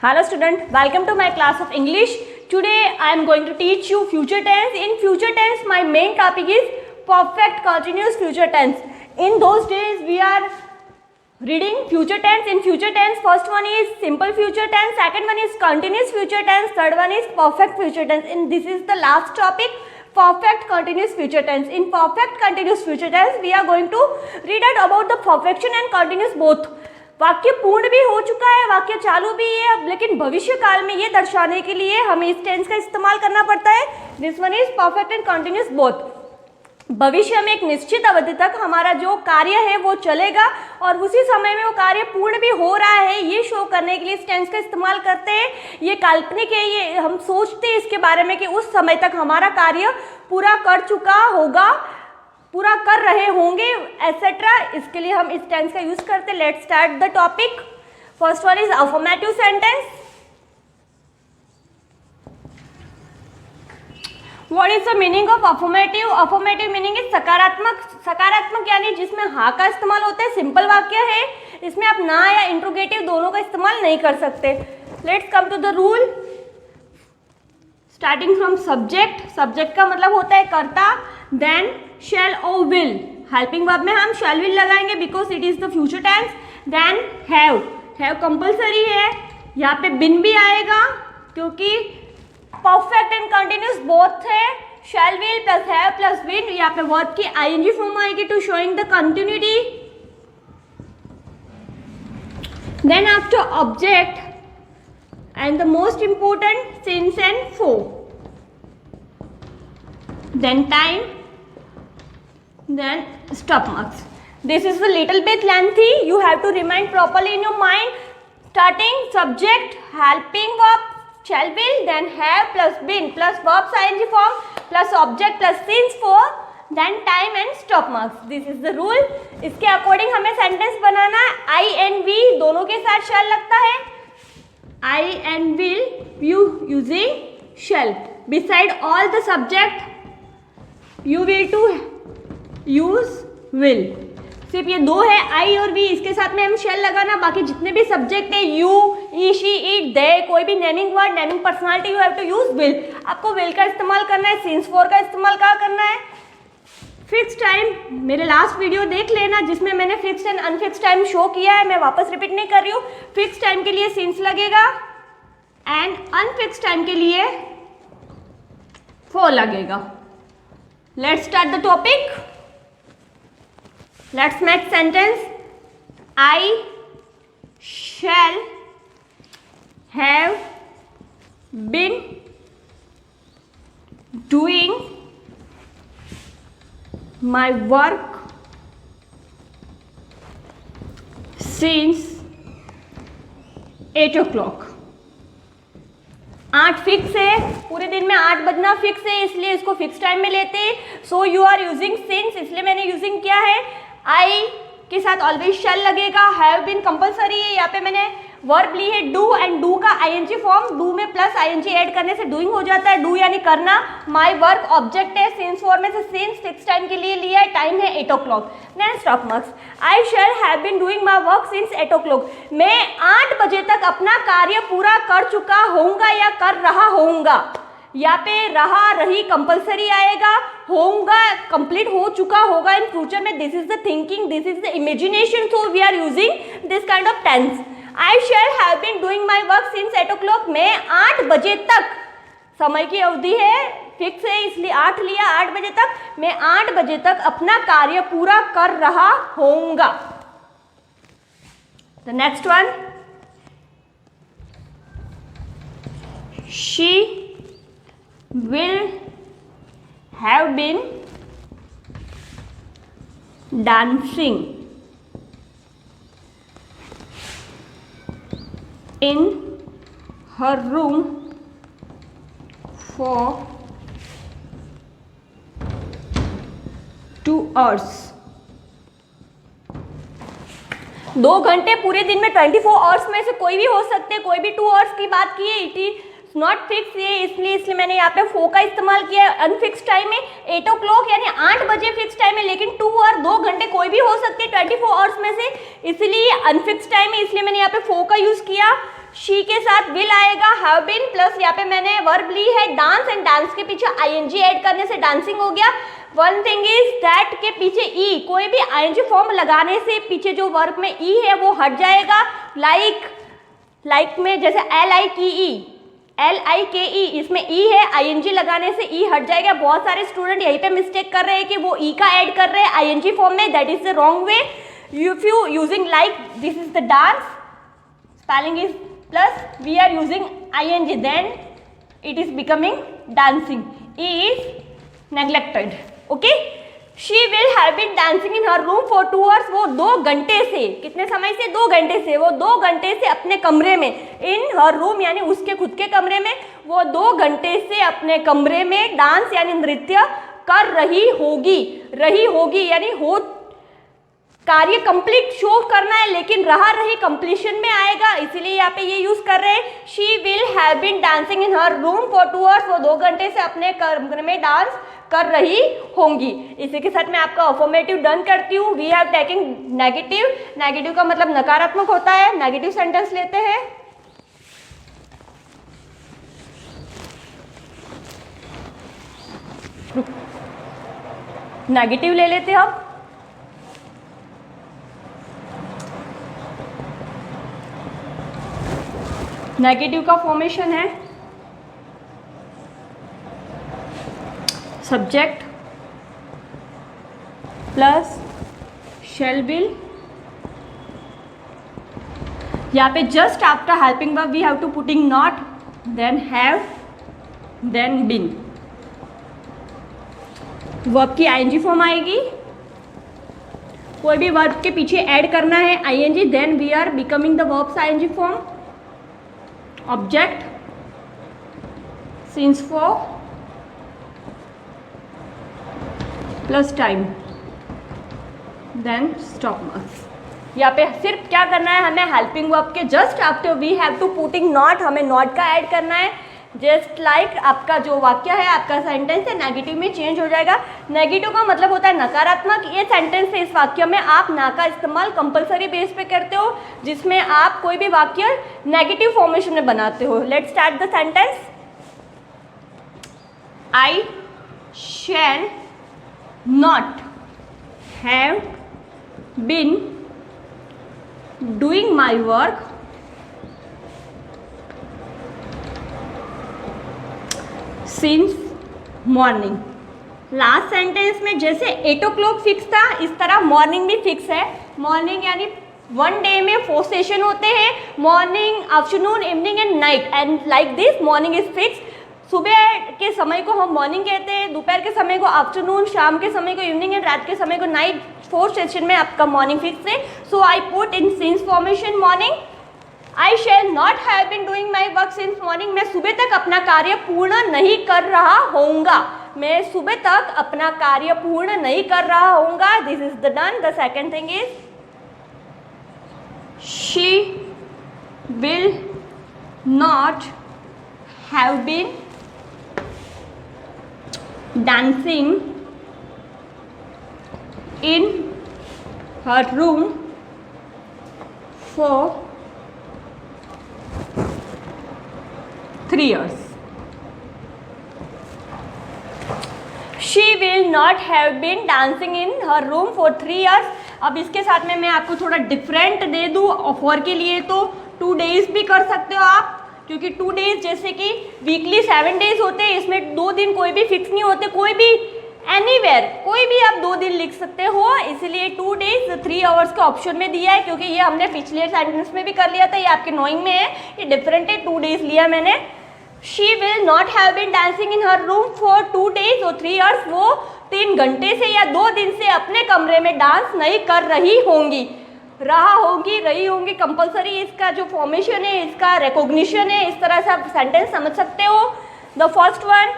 Hello student, welcome to my class of English. Today I am going to teach you future tense. In future tense my main topic is perfect continuous future tense. In those days we are reading future tense. In future tense first one is simple future tense, second one is continuous future tense, third one is perfect future tense. And this is the last topic, perfect continuous future tense. In perfect continuous future tense we are going to read out about the perfection and continuous both. वाक्य पूर्ण भी हो चुका है, वाक्य चालू भी है, अब लेकिन भविष्य काल में ये दर्शाने के लिए हमें इस टेंस का इस्तेमाल करना पड़ता है. This one is perfect and continuous both. भविष्य में एक निश्चित अवधि तक हमारा जो कार्य है वो चलेगा और उसी समय में वो कार्य पूर्ण भी हो रहा है, ये शो करने के लिए इस टेंस का इस्तेमाल करते हैं. ये काल्पनिक है, ये हम सोचते हैं इसके बारे में कि उस समय तक हमारा कार्य पूरा कर चुका होगा, पूरा कर रहे होंगे एटसेट्रा. इसके लिए हम इस टेंस का यूज करते हैं. Let's start the topic. First one is affirmative sentence. What is the meaning of affirmative? Affirmative meaning is सकारात्मक. सकारात्मक यानी जिसमें हाँ का इस्तेमाल होता है. सिंपल वाक्य है, इसमें आप ना या इंट्रोगेटिव दोनों का इस्तेमाल नहीं कर सकते. Let's come to the rule. Starting from subject. Subject का मतलब होता है कर्ता. देन शैल और विल. हेल्पिंग वर्ब में हम शैल विल लगाएंगे because it is the future tense. Then have. Have compulsory है. यहाँ पे बिन भी आएगा क्योंकि परफेक्ट एंड कंटिन्यूस बोथ है. Shall will plus have plus been. यहाँ पे वर्ब की आईएनजी फॉर्म आएगी to showing the continuity. Then after object and the most important since and for. Then time, then stop marks. This is a little bit lengthy, you have to remind properly in your mind. Starting subject, helping verb shall will, then have plus been plus verbs ing form plus object plus since for, then time and stop marks. This is the rule. इसके according हमें sentence बनाना है. आई and we दोनों के साथ shall लगता है. I and will you using shall. Beside all the subject you will to use will. सिर्फ ये दो है I और V, इसके साथ में हम shall लगाना. बाकी जितने भी सब्जेक्ट है you, he, she, it, they, कोई भी naming word, naming personality, you have to use will. आपको will का इस्तेमाल करना है. since for का इस्तेमाल क्या करना है? Fix time. मेरे लास्ट वीडियो देख लेना जिसमें मैंने fix and unfix time show किया है, मैं वापस रिपीट नहीं कर रही हूँ. फिक्स टाइम के लिए सिंस लगेगा एंड अनफिक्स टाइम के लिए फॉर लगेगा. Let's start the topic. Let's make sentence. I shall have been doing my work since 8 o'clock. 8 fix है, पूरे दिन में 8 बजना फिक्स है, इसलिए इसको फिक्स टाइम में लेते हैं. So you are using since, इसलिए मैंने यूजिंग किया है. आई के साथ ऑलवेज शैल लगेगा. हैव बीन कंपलसरी है, यहाँ पे मैंने वर्ब ली है डू एंड डू का आईएनजी फॉर्म. डू में प्लस आईएनजी ऐड करने से डूइंग हो जाता है. डू यानी करना. माय वर्क ऑब्जेक्ट है. सिंस फॉर में से सिंस फिक्स टाइम के लिए लिया है. टाइम है 8 o'clock. Then stop marks. I shall have been doing my work since 8 o'clock. मैं 8 बजे तक अपना कार्य पूरा कर चुका होऊंगा या कर रहा होऊंगा. यहाँ पे रहा रही कंपलसरी आएगा. होऊंगा कंप्लीट हो चुका होगा इन फ्यूचर में. This is the thinking, this is the imagination. So we are using this kind of tense. I shall have been doing my work since 8 o'clock. मैं 8 बजे तक, समय की अवधि है, फिक्स है इसलिए 8 लिया. 8 बजे तक, मैं 8 बजे तक अपना कार्य पूरा कर रहा होऊंगा. The next one. She will have been dancing in her room for 2 hours. 2 घंटे पूरे दिन में 24 आवर्स में से कोई भी हो सकते हैं. कोई भी 2 आवर्स की बात की है. इट इज नॉट फिक्स है, इसलिए मैंने यहाँ पे फो का इस्तेमाल किया है. अनफिक्स टाइम है 8 o'clock यानी 8 बजे फिक्स टाइम है, लेकिन 2 और 2 घंटे कोई भी हो सकते हैं 24 आवर्स में से, इसलिए अनफिक्स टाइम है, इसलिए मैंने यहाँ पे फो का यूज किया. शी के साथ विल आएगा, हैव बीन प्लस यहाँ पे मैंने वर्ब ली है डांस, एंड डांस के पीछे आईएनजी ऐड करने से डांसिंग हो गया। वन थिंग इज दैट के पीछे ई, कोई भी आईएनजी फॉर्म लगाने से पीछे जो वर्ब में ई है वो हट जाएगा। लाइक में जैसे LIKE, इसमें ई है, आईएनजी लगाने से ई हट जाएगा। बहुत सारे स्टूडेंट यहीं पे मिस्टेक कर रहे हैं कि वो ई का ऐड कर रहे हैं आईएनजी फॉर्म में, that is the wrong way. If you using like, this is the dance, spelling is plus we are using I N G, then it is becoming dancing, E is neglected. Okay, she will have been dancing in her room for 2 hours, वो 2 घंटे से, कितने समय से, 2 घंटे से, वो 2 घंटे से अपने कमरे में, इन हर रूम यानी उसके खुद के कमरे में, वो 2 घंटे से अपने कमरे में डांस यानी नृत्य कर रही होगी यानी हो, कार्य कंप्लीट शो करना है लेकिन रहा रही कंप्लीशन में आएगा, इसीलिए यहाँ पे ये यूज कर रहे हैं। She will have been dancing in her room for 2 hours, वो 2 घंटे से अपने कमरे में डांस कर रही होंगी। इसी के साथ मैं आपका अफर्मेटिव डन करती हूँ। We have taking negative, negative का मतलब नकारात्मक होता है। नेगेटिव सेंटेंस लेते हैं। नेगेटिव ले लेते हैं अब। नेगेटिव का फॉर्मेशन है सब्जेक्ट प्लस शैल विल, यहाँ पे just after helping verb we have to putting not, then have, then been. Verb की आईएनजी फॉर्म आएगी, कोई भी वर्ब के पीछे ऐड करना है I N G, then we are becoming the verbs I N G form. Object since for plus time, then stop marks. यहाँ पे सिर्फ क्या करना है हमें, हेल्पिंग वर्ब के just after we have to putting not, हमें नॉट का ऐड करना है। जस्ट लाइक आपका जो वाक्य है, आपका सेंटेंस है, नेगेटिव में चेंज हो जाएगा। नेगेटिव का मतलब होता है नकारात्मक। ये सेंटेंस है, इस वाक्य में आप ना का इस्तेमाल कंपलसरी बेस पे करते हो, जिसमें आप कोई भी वाक्य नेगेटिव फॉर्मेशन में बनाते हो। Let's start the sentence. I shall not have been doing my work since morning। Last sentence में जैसे 8 o'clock फिक्स था, इस तरह मॉर्निंग भी फिक्स है। मॉर्निंग यानी 1 डे में 4 सेशन होते हैं, morning, afternoon, evening and night, and like this morning is fix. सुबह के समय को हम मॉर्निंग कहते हैं, दोपहर के समय को आफ्टरनून, शाम के समय को इवनिंग एंड रात के समय को नाइट। 4 सेशन में आपका मॉर्निंग फिक्स है। So I put in since formation morning. I shall not have been doing my work since morning, मैं सुबह तक अपना कार्य पूर्ण नहीं कर रहा होऊंगा, मैं सुबह तक अपना कार्य पूर्ण नहीं कर रहा होऊंगा। This is the done. The second thing is she will not have been dancing in her room for 3 years। She will not have been dancing in her room for 3 years। अब इसके साथ में मैं आपको थोड़ा डिफरेंट दे दूँ offer के लिए, तो 2 days भी कर सकते हो आप, क्योंकि 2 days जैसे कि वीकली 7 days होते हैं, इसमें 2 दिन कोई भी फिक्स नहीं होते, कोई भी एनीवेयर कोई भी आप 2 दिन लिख सकते हो, इसलिए 2 days 3 hours का ऑप्शन में दिया है, क्योंकि ये हमने पिछले सेंटेंस में भी कर लिया था, ये आपके नोइंग में है, ये डिफरेंट है। 2 days लिया मैंने। She will not have been dancing in her room for 2 days और 3 hours, वो 3 घंटे से या 2 दिन से अपने कमरे में डांस नहीं कर रही होंगी, रहा होगी, रही होंगी कंपलसरी, इसका जो फॉर्मेशन है, इसका रिकॉग्निशन है, इस तरह से आप सेंटेंस समझ सकते हो। The first one,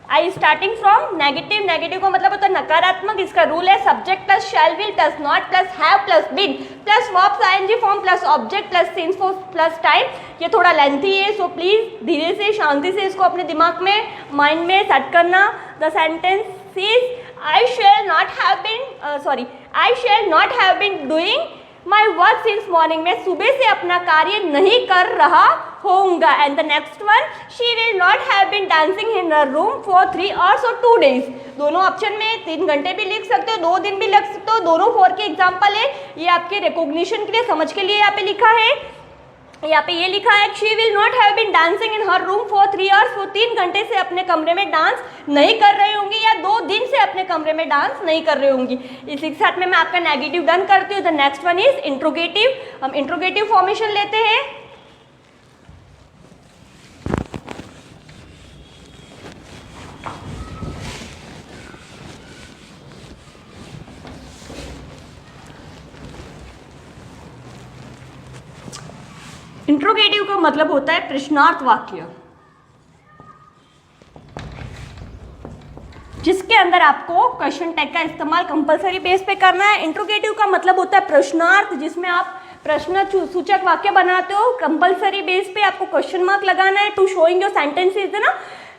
I starting from negative. Negative का मतलब होता है नकारात्मक। इसका रूल है subject plus shall will plus not plus have plus been plus verbs I N G form plus object plus since for plus time. ये थोड़ा लेंथी है, सो प्लीज धीरे से शांति से इसको अपने दिमाग में, माइंड में सेट करना। The sentence is I shall not have been doing my work since morning, मैं सुबह से अपना कार्य नहीं कर रहा होऊंगा। And the next one, she will not have been dancing in her room for 3 hours और 2 days। दोनों ऑप्शन में 3 घंटे भी लिख सकते हो, 2 दिन भी लिख सकते हो, दोनों फॉर के एग्जाम्पल है। ये आपके रिकॉग्निशन के लिए, समझ के लिए यहाँ पे लिखा है। यहाँ पे ये लिखा है she will not have been dancing in her room for 3 hours, वो 3 घंटे से अपने कमरे में डांस नहीं कर रही होंगी, या 2 दिन से अपने कमरे में डांस नहीं कर रही होंगी। इसी के साथ में मैं आपका नेगेटिव डन करती हूँ। The next one is interrogative. हम इंट्रोगेटिव फॉर्मेशन लेते हैं। इंट्रोगेटिव का मतलब होता है प्रश्नार्थ वाक्य, जिसके अंदर आपको क्वेश्चन टैग का इस्तेमाल कंपलसरी बेस पे करना है। इंट्रोगेटिव का मतलब होता है प्रश्नार्थ, जिसमें आप प्रश्न सूचक वाक्य बनाते हो। कंपलसरी बेस पे आपको क्वेश्चन मार्क लगाना है टू शोइंग योर सेंटेंसेस, है ना।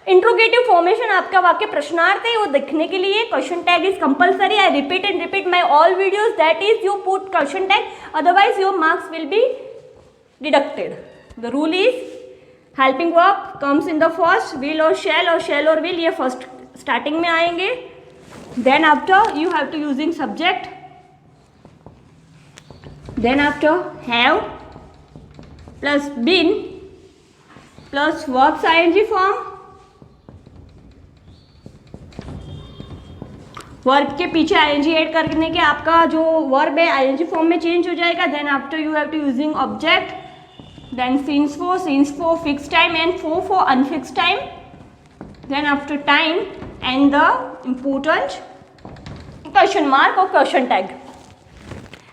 इंट्रोगेटिव फॉर्मेशन आपका वाक्य प्रश्नार्थ है, वो दिखने के लिए question tag is compulsory. I repeat and repeat my all videos, that is you put question tag, otherwise your marks will be deducted. The rule is helping verb comes in the first, will or shall or will ये first starting में आएंगे। Then after you have to using subject, then after have plus been plus verbs ing form, verb के पीछे ing add करने के आपका जो verb है ing फॉर्म में चेंज हो जाएगा। Then after you have to using object, then since for fixed time and for unfixed time, then after time and the important question mark or question tag.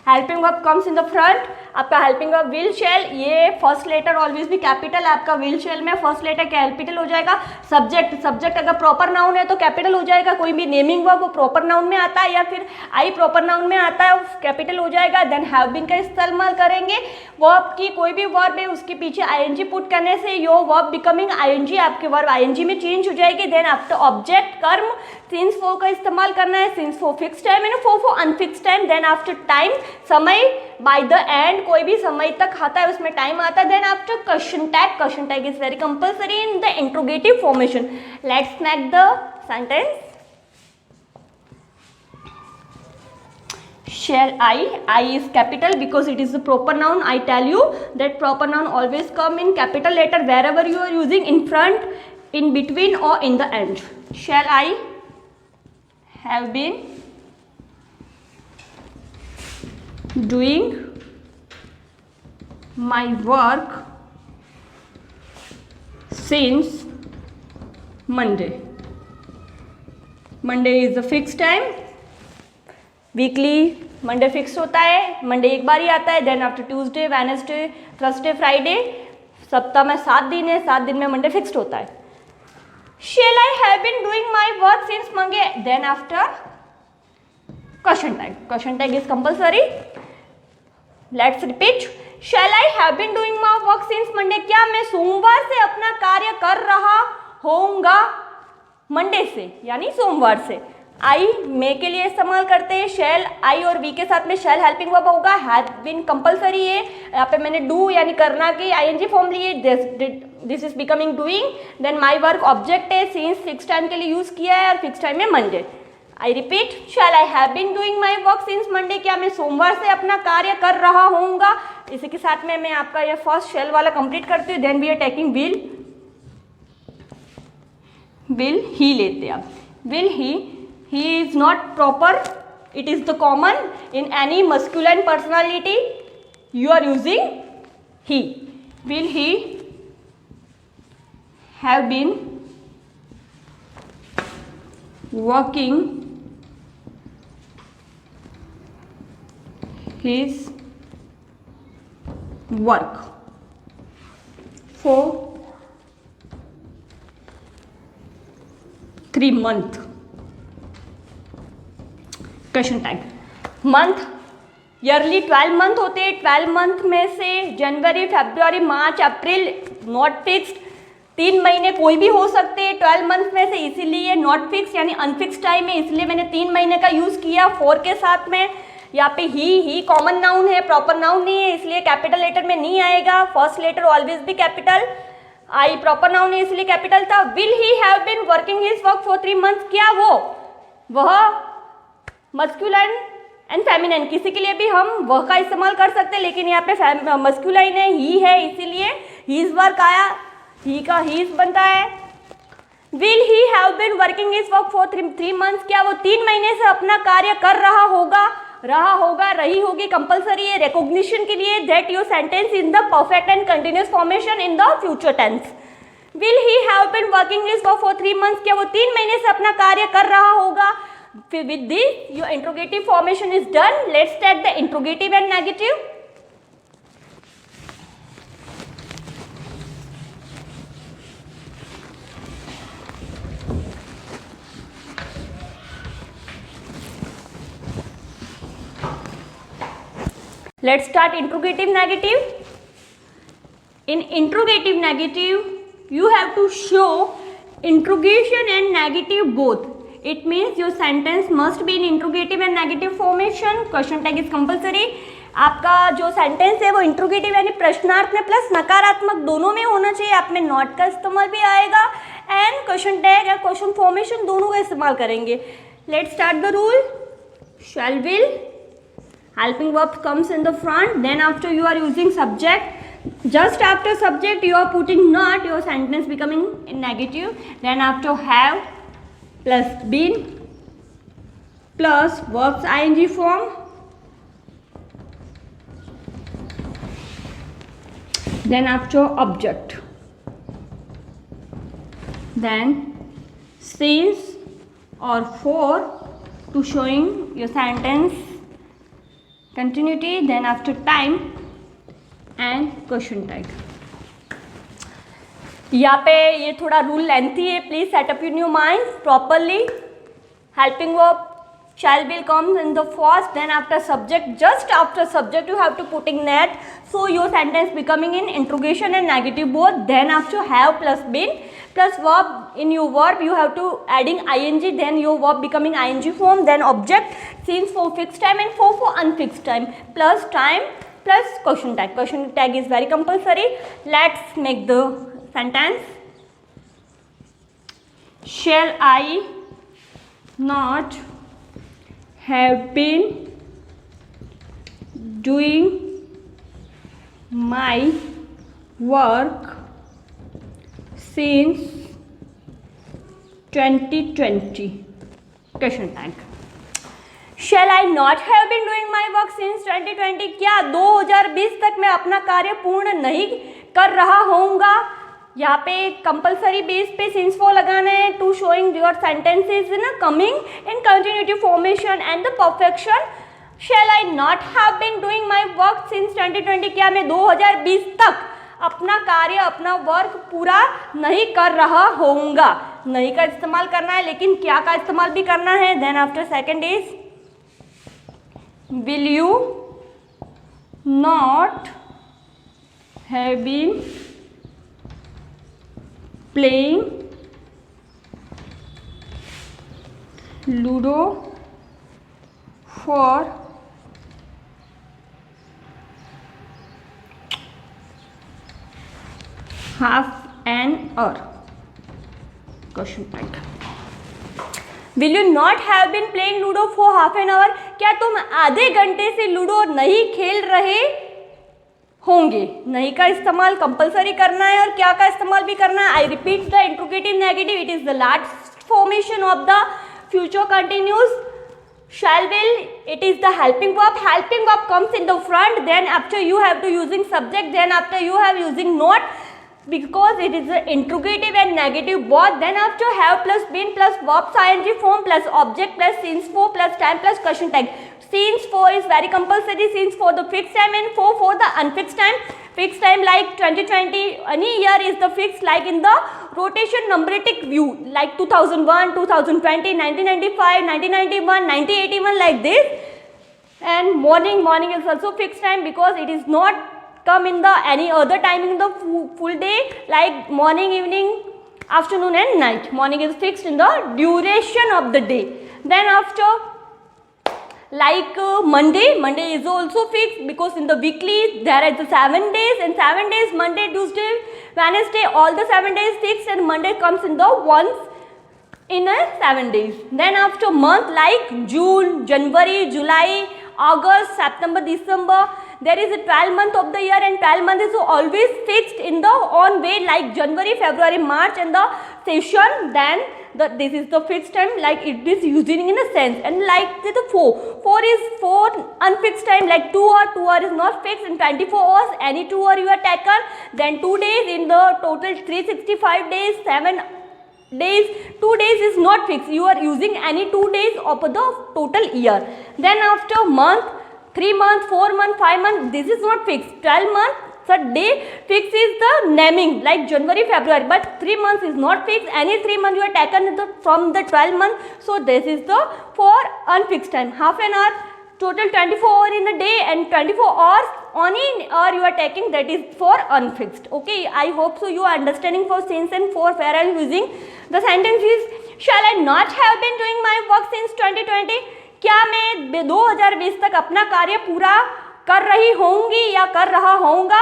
Helping verb comes in the front, आपका helping verb will शैल, ये first letter always भी capital है आपका। Will शैल में first letter capital हो जाएगा। Subject अगर proper noun है तो कैपिटल हो जाएगा। कोई भी नेमिंग वर्ब वो प्रॉपर नाउन में आता है या फिर आई प्रॉपर नाउन में आता है, कैपिटल हो जाएगा। देन हैव बीन का इस्तेमाल करेंगे। वर्ब की कोई भी वर्ब है उसके पीछे आईएनजी पुट करने से योर वर्ब बिकमिंग आईएनजी, आपके वर्ब आईएनजी में चेंज हो जाएगी। देन आफ्टर ऑब्जेक्ट कर्म सिंस फॉर का इस्तेमाल करना है, सिंस फॉर फिक्स टाइम है ना, for unfix time. Then after time समय, बाय द एंड कोई भी समय तक आता है उसमें टाइम आता है। Then after question tag is very compulsory in the interrogative formation. Let's make the sentence. Shall I is capital because it is the proper noun. I tell you that proper noun always come in capital letter wherever you are using, in front, in between or in the end. Shall I have been doing my work since Monday. Monday is the fixed time. Weekly Monday fix होता है, Monday एक बार ही आता है। Then after Tuesday, Wednesday, Thursday, Friday, सप्ताह में 7 दिन है, 7 दिन में मंडे फिक्स्ड होता है। Shall I have been doing my work since Monday? Then after question tag. Question tag is compulsory. Let's repeat. Shall I have been doing my work since Monday? क्या मैं सोमवार से अपना कार्य कर रहा होऊंगा? मंडे से यानी सोमवार से। आई मे के लिए इस्तेमाल करते हैं। शैल आई और वी के साथ में शैल हेल्पिंग वर्ब होगा। हैव बीन कंपलसरी है, यहाँ पे मैंने डू यानी करना की आईएनजी फॉर्म लिए। This is becoming doing. Then my work object है, सिंस फिक्स टाइम के लिए यूज किया है और फिक्स टाइम में Monday. I repeat, shall I have been doing my work since Monday, क्या मैं सोमवार से अपना कार्य कर रहा होऊंगा। इसी के साथ में मैं आपका यह फर्स्ट शैल वाला कंप्लीट करती हूँ। Then we are taking will ही लेते हैं आप। Will he is not proper, it is the common in any masculine personality you are using he. Will he have been working his work for 3 months? Question tag. Month yearly 12 month होते हैं। 12 month में से जनवरी, फरवरी, मार्च, अप्रैल not fixed, 3 महीने कोई भी हो सकते हैं 12 मंथ में से, इसीलिए नॉट फिक्स यानी अनफिक्स टाइम है, इसलिए मैंने 3 महीने का यूज़ किया 4 के साथ में। यहाँ पे ही कॉमन नाउन है, प्रॉपर नाउन नहीं है, इसलिए कैपिटल लेटर में नहीं आएगा. फर्स्ट लेटर ऑलवेज भी कैपिटल. आई प्रॉपर नाउन है इसलिए कैपिटल था. Will he have been working his work for 3 months. क्या वह मस्कुलाइन एंड फेमिनाइन, किसी के लिए भी हम वह का इस्तेमाल कर सकते हैं, लेकिन यहाँ पे मस्कुलाइन है, ही है, इसीलिए हीज वर्क आया, ही का हीज बनता है. Will he have been working his work for 3 months. क्या वो 3 महीने से अपना कार्य कर रहा होगा, रही होगी, कंपल्सरी है रिकॉग्निशन के लिए. That your sentence in the perfect and continuous formation in the future tense. Will he have been working his work for 3 months. क्या वो 3 महीने से अपना कार्य कर रहा होगा. With this, your interrogative formation is done. Let's take the interrogative and negative. Let's start interrogative negative. In interrogative negative, you have to show interrogation and negative both. It means your sentence must be in interrogative and negative formation. Question tag is compulsory. आपका जो sentence है वो interrogative यानी प्रश्नार्थ में plus नकारात्मक दोनों में होना चाहिए. आप में नॉट का इस्तेमाल भी आएगा एंड क्वेश्चन टैग या क्वेश्चन फॉर्मेशन दोनों का इस्तेमाल करेंगे. Let's start the rule. Shell will, helping verb comes in the front, then after you are using subject. Just after subject you are putting not, your sentence becoming in negative. Then after have plus been plus verbs ing form, then after object, then since or for to showing your sentence continuity, then after time and question tag. यहाँ पे ये थोड़ा rule lengthy है, please set up in your mind properly. Helping verb shall will comes in the first, then after subject, just after subject you have to putting net, so your sentence becoming in interrogation and negative both. Then after have plus been plus verb, in your verb you have to adding ing, then your verb becoming ing form, then object, since for fixed time and for unfixed time, plus time plus question tag. Question tag is very compulsory. Let's make the sentence. Shall I not have been doing my work since 2020? Question tag. Shall I not have been doing my work since 2020? क्या 2020 तक मैं अपना कार्य पूर्ण नहीं कर रहा होऊंगा. यहाँ पे कंपल्सरी बेस पे सिंस फॉर लगाना है to showing your sentences in coming in continuity formation and the perfection. Shall I not have been doing my work since 2020. क्या मैं 2020 तक अपना कार्य अपना वर्क पूरा नहीं कर रहा होऊंगा. नहीं का इस्तेमाल करना है, लेकिन क्या का इस्तेमाल भी करना है. Then after second is will you not have been playing Ludo for half an hour? Question tag. Will you not have been playing Ludo for half an hour? क्या तुम आधे घंटे से लूडो नहीं खेल रहे होंगे. नहीं का इस्तेमाल कंपलसरी करना है और क्या का इस्तेमाल भी करना है. I repeat the interrogative negative. It is the last formation of the future continuous. shall will, it is the helping verb. Helping verb comes in the front, then after you have to using subject, then after you have using not, because it is the interrogative and negative both. Then after have plus been plus verbs ing form plus object plus since for plus time plus question tag. Since for is very compulsory. Since for the fixed time and for the unfixed time. Fixed time like 2020, any year is the fixed, like in the rotation numeric view, like 2001, 2020, 1995, 1991, 1981, like this. And morning is also fixed time because it is not come in the any other timing in the full day, like morning, evening, afternoon and night. Morning is fixed in the duration of the day. Then after like Monday is also fixed because in the weekly there is 7 days, and 7 days Monday, Tuesday, Wednesday, all the 7 days fixed, and Monday comes in the once in a 7 days. Then after month like June, January, July, August, September, December, there is a 12 month of the year, and 12 month is always fixed in the on way like January, February, March, and the session. Then this is the fixed time, like it is using in a sense. And like the 4 is 4 unfixed time, like 2 hour is not fixed. In 24 hours any 2 hour you are taken, then 2 days in the total 365 days, 7 days, 2 days is not fixed, you are using any 2 days of the total year. Then after month, 3 months, 4 months, 5 months, this is not fixed. 12 months, the day fixed is the naming like January, February, but 3 months is not fixed. Any 3 months you are taken from the 12 months, so this is the for unfixed time. Half an hour, total 24 hours in a day, and 24 hours only hour you are taking, that is for unfixed. Okay, I hope so you are understanding for since and for where I am using the sentences. Shall I not have been doing my work since 2020? क्या मैं 2020 तक अपना कार्य पूरा कर रही होंगी या कर रहा होऊंगा?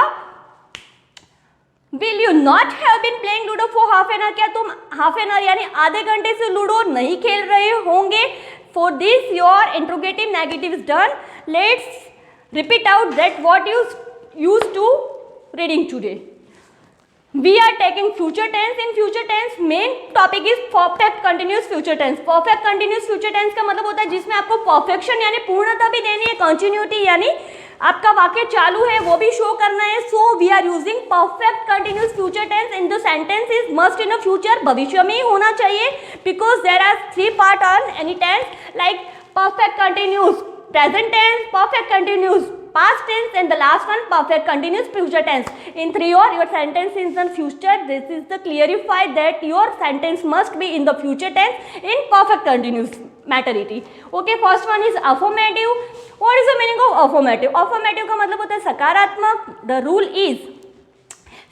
Will you not have been playing Ludo for half an hour? क्या तुम half an hour यानी आधे घंटे से लूडो नहीं खेल रहे होंगे? For this your interrogative negative is done. Let's repeat out that what you used to reading today. We are taking future tense. In future tense main topic is perfect continuous future tense. Perfect continuous future tense का मतलब होता है जिसमें आपको perfection यानी पूर्णता भी देनी है, continuity यानी आपका वाक्य चालू है वो भी शो करना है. So we are using perfect continuous future tense in the sentence is must in a future, भविष्य में ही होना चाहिए, because there are 3 part on any tense like perfect continuous present tense, perfect continuous past tense, and the last one perfect continuous future tense. In 3 or your sentence is in future, this is the clarify that your sentence must be in the future tense in perfect continuous materity. Okay, first one is affirmative. What is the meaning of affirmative? Affirmative का मतलब होता है सकारात्मक. The rule is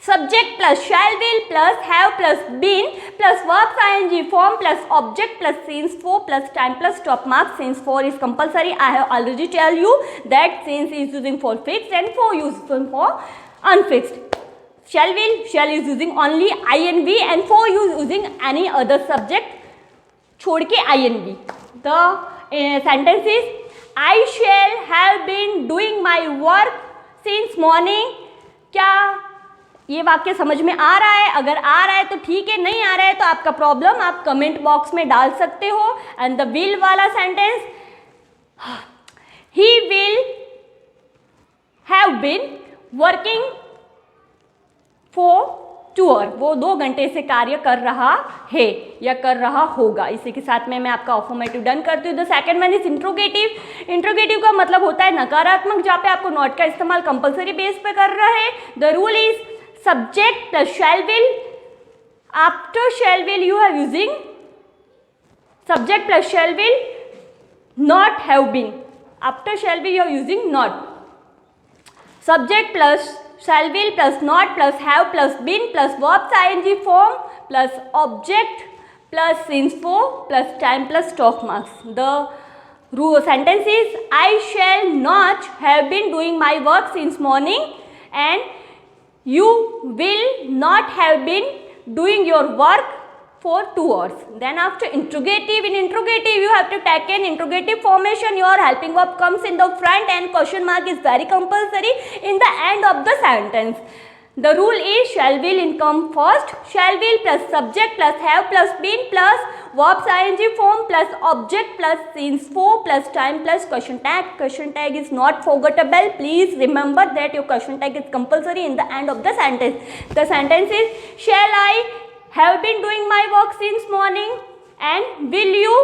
subject plus shall will plus have plus been plus verbs ing form plus object plus since for plus time plus stop mark. Since for is compulsory. I have already tell you that since is using for fixed and for using for unfixed. Shall is using only ing and for using any other subject छोड़ के ing. The sentence is I shall have been doing my work since morning. क्या ये वाक्य समझ में आ रहा है? अगर आ रहा है तो ठीक है, नहीं आ रहा है तो आपका प्रॉब्लम आप कमेंट बॉक्स में डाल सकते हो. एंड द विल वाला sentence he will have been working for 2 hours, वो 2 घंटे से कार्य कर रहा है या कर रहा होगा. इसी के साथ में मैं आपका अफर्मेटिव डन करती हूँ. The second one is interrogative. Interrogative का मतलब होता है नकारात्मक, जहाँ पे आपको नॉट का इस्तेमाल कंपलसरी बेस पे कर रहा है. The rule is subject plus shall will. After shall will you are using subject plus shall will, not have been. After shall will you are using not. Subject plus shall will plus not plus have plus been plus verbs ing form plus object plus since for plus time plus stop marks. The rule sentence is I shall not have been doing my work since morning, and you will not have been doing your work for 2 hours. Then after interrogative, in interrogative you have to take an interrogative formation. Your helping verb comes in the front and question mark is very compulsory in the end of the sentence. The rule is shall will in come first. Shall will plus subject plus have plus been plus verbs ing form plus object plus since for plus time plus question tag. Question tag is not forgettable. Please remember that your question tag is compulsory in the end of the sentence. The sentence is shall I have been doing my work since morning, and will you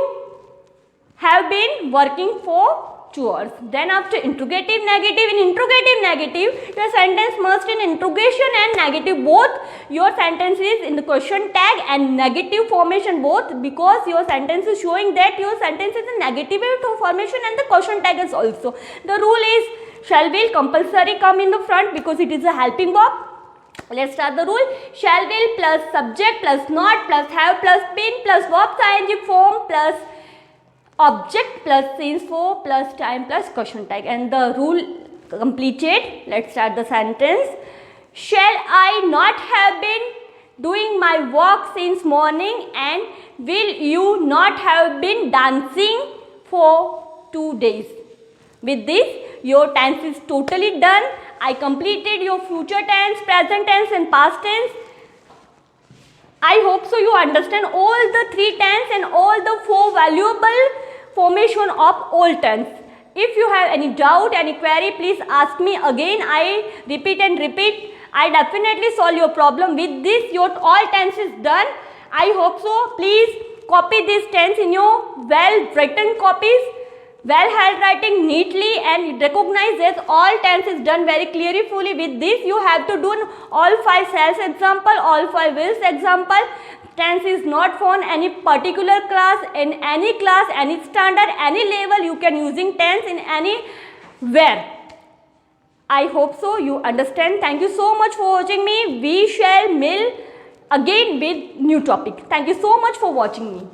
have been working for 2 hours. Then after interrogative negative, in interrogative negative your sentence must in interrogation and negative both. Your sentence is in the question tag and negative formation both, because your sentence is showing that your sentence is in negative formation and the question tag is also. The rule is shall will compulsory come in the front because it is a helping verb. Let's start the rule. Shall will plus subject plus not plus have plus been plus verbs ing form plus object plus since for plus time plus question tag, and the rule completed. Let's start the sentence. Shall I not have been doing my work since morning, and will you not have been dancing for 2 days? With this, your tense is totally done. I completed your future tense, present tense and past tense. I hope so you understand all the 3 tense and all the 4 valuable formation of old tense. If you have any doubt, any query, please ask me again. I repeat and repeat. I definitely solve your problem. With this, your all tense is done. I hope so. Please copy this tense in your well written copies, well handwriting neatly, and recognize that all tense is done very clearly fully. With this, you have to do all 5 cells example, all 5 wills example. Tense is not for any particular class, in any class, any standard, any level. You can using tense in anywhere. I hope so you understand. Thank you so much for watching me. We shall meet again with new topic. Thank you so much for watching me.